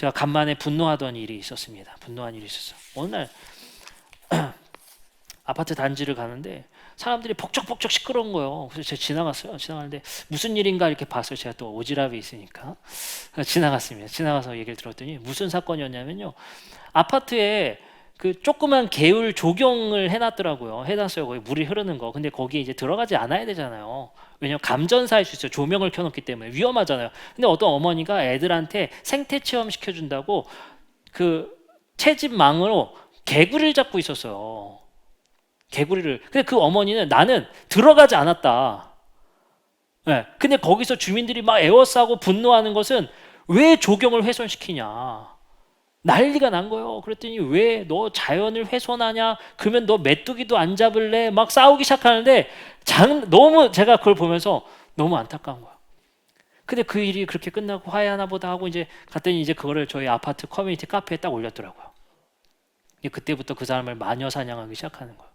제가 간만에 분노하던 일이 있었습니다. 분노한 일이 있었어요. 어느 날 아파트 단지를 가는데 사람들이 벅적벅적 시끄러운 거예요. 그래서 제가 지나갔어요. 지나가는데 무슨 일인가 이렇게 봤어요. 제가 또 오지랖이 있으니까 지나갔습니다. 지나가서 얘기를 들었더니 무슨 사건이었냐면요, 아파트에 그 조그만 개울 조경을 해놨더라고요. 해놨어요. 거기 물이 흐르는 거. 근데 거기에 이제 들어가지 않아야 되잖아요. 왜냐면 감전사일 수 있어요. 조명을 켜놓기 때문에 위험하잖아요. 근데 어떤 어머니가 애들한테 생태 체험 시켜준다고 그 채집망으로 개구리를 잡고 있었어요. 개구리를. 근데 그 어머니는 나는 들어가지 않았다. 네. 근데 거기서 주민들이 막 에워싸고 분노하는 것은 왜 조경을 훼손시키냐. 난리가 난 거예요. 그랬더니 왜 너 자연을 훼손하냐? 그러면 너 메뚜기도 안 잡을래? 막 싸우기 시작하는데 너무 제가 그걸 보면서 너무 안타까운 거예요. 근데 그 일이 그렇게 끝나고 화해하나 보다 하고 이제 갔더니 이제 그거를 저희 아파트 커뮤니티 카페에 딱 올렸더라고요. 그때부터 그 사람을 마녀 사냥하기 시작하는 거예요.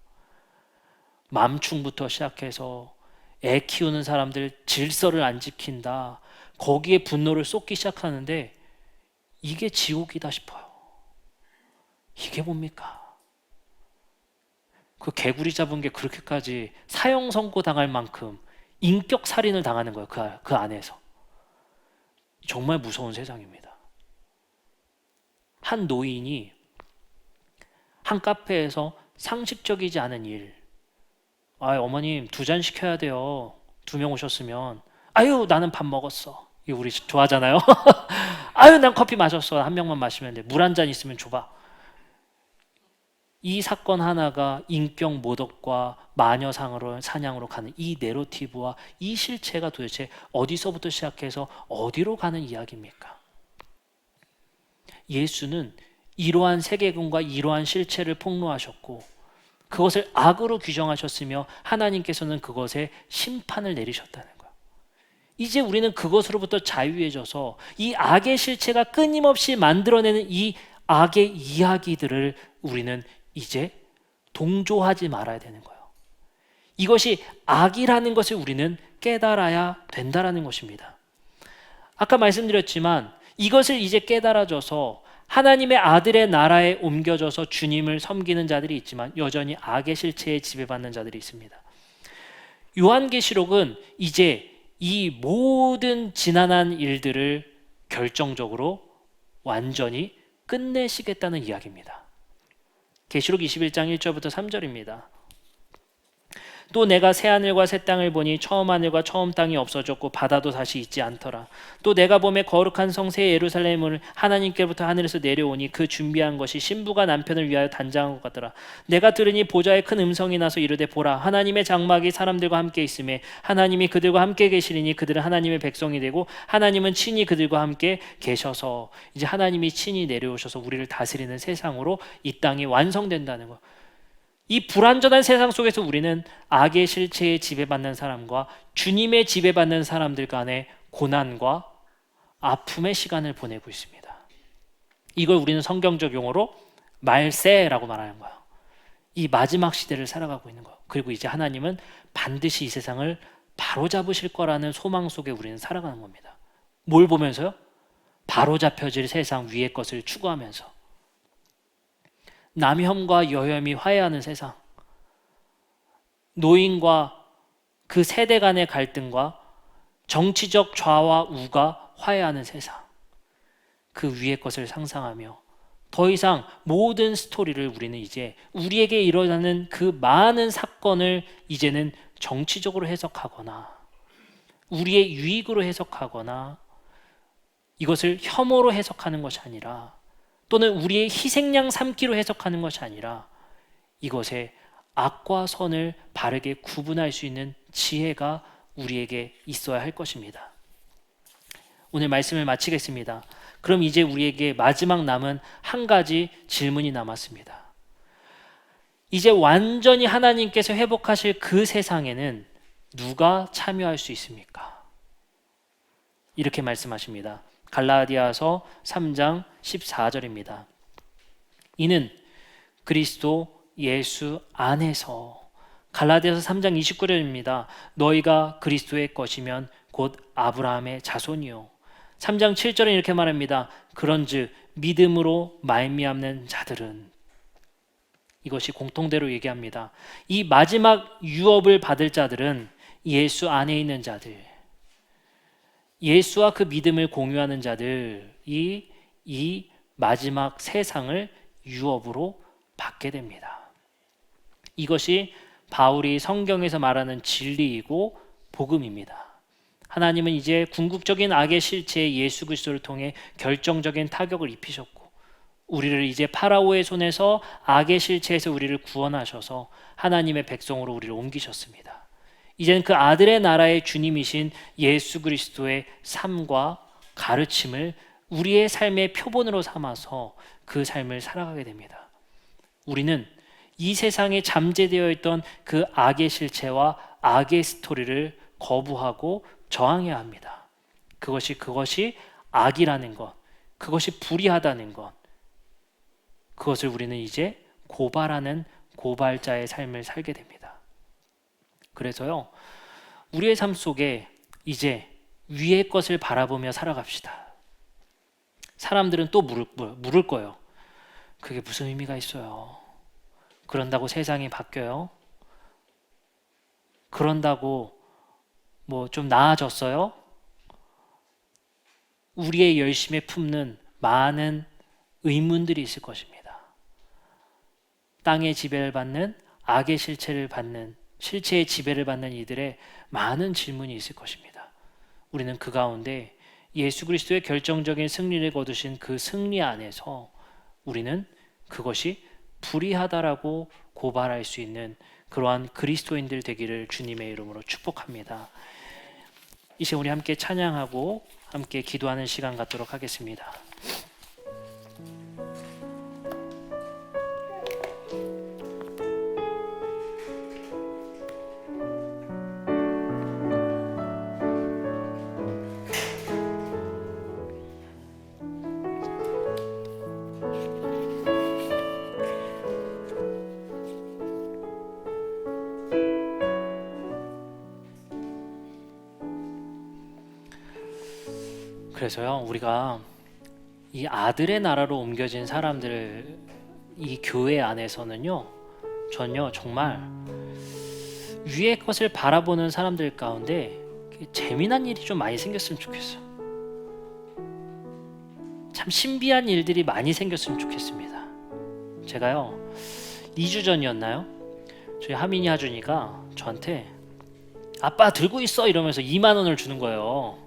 맘충부터 시작해서 애 키우는 사람들 질서를 안 지킨다. 거기에 분노를 쏟기 시작하는데 이게 지옥이다 싶어요. 이게 뭡니까? 그 개구리 잡은 게 그렇게까지 사형 선고 당할 만큼 인격 살인을 당하는 거예요. 그 안에서. 정말 무서운 세상입니다. 한 노인이 한 카페에서 상식적이지 않은 일, 어머님 2잔 시켜야 돼요. 2명 오셨으면. 아유, 나는 밥 먹었어. 이거 우리 좋아하잖아요. 아유, 난 커피 마셨어. 1명만 마시면 돼. 물 1잔 있으면 줘봐. 이 사건 하나가 인격 모독과 마녀 사냥으로 가는 이 내러티브와 이 실체가 도대체 어디서부터 시작해서 어디로 가는 이야기입니까? 예수는 이러한 세계관과 이러한 실체를 폭로하셨고 그것을 악으로 규정하셨으며 하나님께서는 그것에 심판을 내리셨다는 거예요. 이제 우리는 그것으로부터 자유해져서 이 악의 실체가 끊임없이 만들어내는 이 악의 이야기들을 우리는 이제 동조하지 말아야 되는 거예요. 이것이 악이라는 것을 우리는 깨달아야 된다는 것입니다. 아까 말씀드렸지만 이것을 이제 깨달아져서 하나님의 아들의 나라에 옮겨져서 주님을 섬기는 자들이 있지만 여전히 악의 실체에 지배받는 자들이 있습니다. 요한계시록은 이제 이 모든 지난한 일들을 결정적으로 완전히 끝내시겠다는 이야기입니다. 계시록 21장 1절부터 3절입니다. 또 내가 새 하늘과 새 땅을 보니 처음 하늘과 처음 땅이 없어졌고 바다도 다시 있지 않더라. 또 내가 보매 거룩한 성새 예루살렘을 하나님께로부터 하늘에서 내려오니 그 준비한 것이 신부가 남편을 위하여 단장한 것 같더라. 내가 들으니 보좌에 큰 음성이 나서 이르되 보라 하나님의 장막이 사람들과 함께 있음에 하나님이 그들과 함께 계시리니 그들은 하나님의 백성이 되고 하나님은 친히 그들과 함께 계셔서 이제 하나님이 친히 내려오셔서 우리를 다스리는 세상으로 이 땅이 완성된다는 것. 이 불완전한 세상 속에서 우리는 악의 실체에 지배받는 사람과 주님의 지배받는 사람들 간의 고난과 아픔의 시간을 보내고 있습니다. 이걸 우리는 성경적 용어로 말세라고 말하는 거예요. 이 마지막 시대를 살아가고 있는 거예요. 그리고 이제 하나님은 반드시 이 세상을 바로잡으실 거라는 소망 속에 우리는 살아가는 겁니다. 뭘 보면서요? 바로잡혀질 세상 위의 것을 추구하면서 남혐과 여혐이 화해하는 세상, 노인과 그 세대 간의 갈등과 정치적 좌와 우가 화해하는 세상, 그 위의 것을 상상하며 더 이상 모든 스토리를 우리는 이제 우리에게 일어나는 그 많은 사건을 이제는 정치적으로 해석하거나 우리의 유익으로 해석하거나 이것을 혐오로 해석하는 것이 아니라 또는 우리의 희생양 삼기로 해석하는 것이 아니라 이것의 악과 선을 바르게 구분할 수 있는 지혜가 우리에게 있어야 할 것입니다. 오늘 말씀을 마치겠습니다. 그럼 이제 우리에게 마지막 남은 한 가지 질문이 남았습니다. 이제 완전히 하나님께서 회복하실 그 세상에는 누가 참여할 수 있습니까? 이렇게 말씀하십니다. 갈라디아서 3장 14절입니다. 이는 그리스도 예수 안에서 갈라디아서 3장 29절입니다. 너희가 그리스도의 것이면 곧 아브라함의 자손이요 3장 7절에 이렇게 말합니다. 그런즉 믿음으로 말미암는 자들은, 이것이 공통대로 얘기합니다. 이 마지막 유업을 받을 자들은 예수 안에 있는 자들, 예수와 그 믿음을 공유하는 자들이 이 마지막 세상을 유업으로 받게 됩니다. 이것이 바울이 성경에서 말하는 진리이고 복음입니다. 하나님은 이제 궁극적인 악의 실체에 예수 그리스도를 통해 결정적인 타격을 입히셨고, 우리를 이제 파라오의 손에서 악의 실체에서 우리를 구원하셔서 하나님의 백성으로 우리를 옮기셨습니다. 이제는 그 아들의 나라의 주님이신 예수 그리스도의 삶과 가르침을 우리의 삶의 표본으로 삼아서 그 삶을 살아가게 됩니다. 우리는 이 세상에 잠재되어 있던 그 악의 실체와 악의 스토리를 거부하고 저항해야 합니다. 그것이 악이라는 것, 그것이 불의하다는 것, 그것을 우리는 이제 고발하는 고발자의 삶을 살게 됩니다. 그래서요, 우리의 삶 속에 이제 위의 것을 바라보며 살아갑시다. 사람들은 또 물을 거예요. 그게 무슨 의미가 있어요? 그런다고 세상이 바뀌어요? 그런다고 뭐 좀 나아졌어요? 우리의 열심에 품는 많은 의문들이 있을 것입니다. 땅의 지배를 받는, 악의 실체를 받는, 실체의 지배를 받는 이들의 많은 질문이 있을 것입니다. 우리는 그 가운데 예수 그리스도의 결정적인 승리를 거두신 그 승리 안에서 우리는 그것이 불의하다라고 고발할 수 있는 그러한 그리스도인들 되기를 주님의 이름으로 축복합니다. 이 시간 우리 함께 찬양하고 함께 기도하는 시간 갖도록 하겠습니다. 그래서요, 우리가 이 아들의 나라로 옮겨진 사람들, 이 교회 안에서는요, 전요 정말 위의 것을 바라보는 사람들 가운데 재미난 일이 좀 많이 생겼으면 좋겠어요. 참 신비한 일들이 많이 생겼으면 좋겠습니다. 제가요 2주 전이었나요? 저희 하민이 하준이가 저한테 아빠 들고 있어 이러면서 2만 원을 주는 거예요.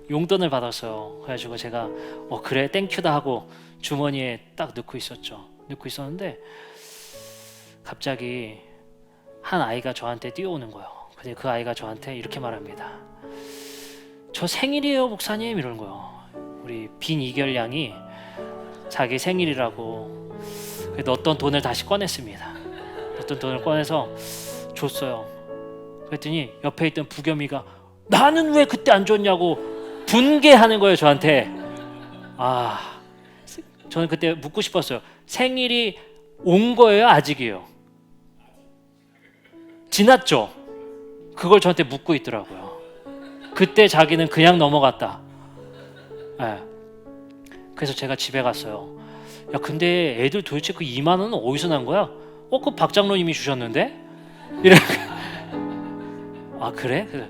용돈을 받았어요. 그래가지고 제가 그래 땡큐다 하고 주머니에 딱 넣고 있었는데 갑자기 한 아이가 저한테 뛰어오는 거예요. 근데 그 아이가 저한테 이렇게 말합니다. 저 생일이에요 목사님 이러는 거예요. 우리 빈 이결 양이 자기 생일이라고 넣었던 돈을 다시 꺼냈습니다. 넣었던 돈을 꺼내서 줬어요. 그랬더니 옆에 있던 부겸이가 나는 왜 그때 안 줬냐고 분개하는 거예요 저한테. 저는 그때 묻고 싶었어요. 생일이 온 거예요 아직이에요? 지났죠? 그걸 저한테 묻고 있더라고요. 그때 자기는 그냥 넘어갔다. 네. 그래서 제가 집에 갔어요. 야 근데 애들 도대체 그 2만 원은 어디서 난 거야? 그 박 장로님이 주셨는데? 이래. 그래?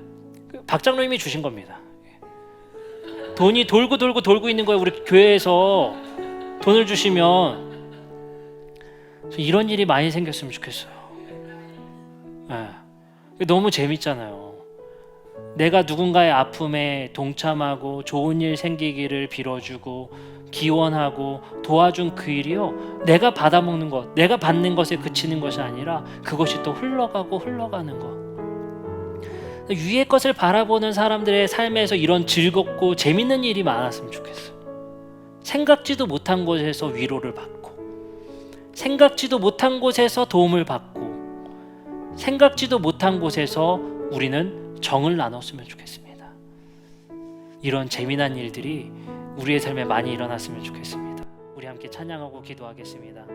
박 장로님이 주신 겁니다. 돈이 돌고 있는 거예요. 우리 교회에서 돈을 주시면. 이런 일이 많이 생겼으면 좋겠어요. 네. 너무 재밌잖아요. 내가 누군가의 아픔에 동참하고 좋은 일 생기기를 빌어주고 기원하고 도와준 그 일이요, 내가 받아먹는 것, 내가 받는 것에 그치는 것이 아니라 그것이 또 흘러가는 것. 위의 것을 바라보는 사람들의 삶에서 이런 즐겁고 재밌는 일이 많았으면 좋겠어요. 생각지도 못한 곳에서 위로를 받고, 생각지도 못한 곳에서 도움을 받고, 생각지도 못한 곳에서 우리는 정을 나눴으면 좋겠습니다. 이런 재미난 일들이 우리의 삶에 많이 일어났으면 좋겠습니다. 우리 함께 찬양하고 기도하겠습니다.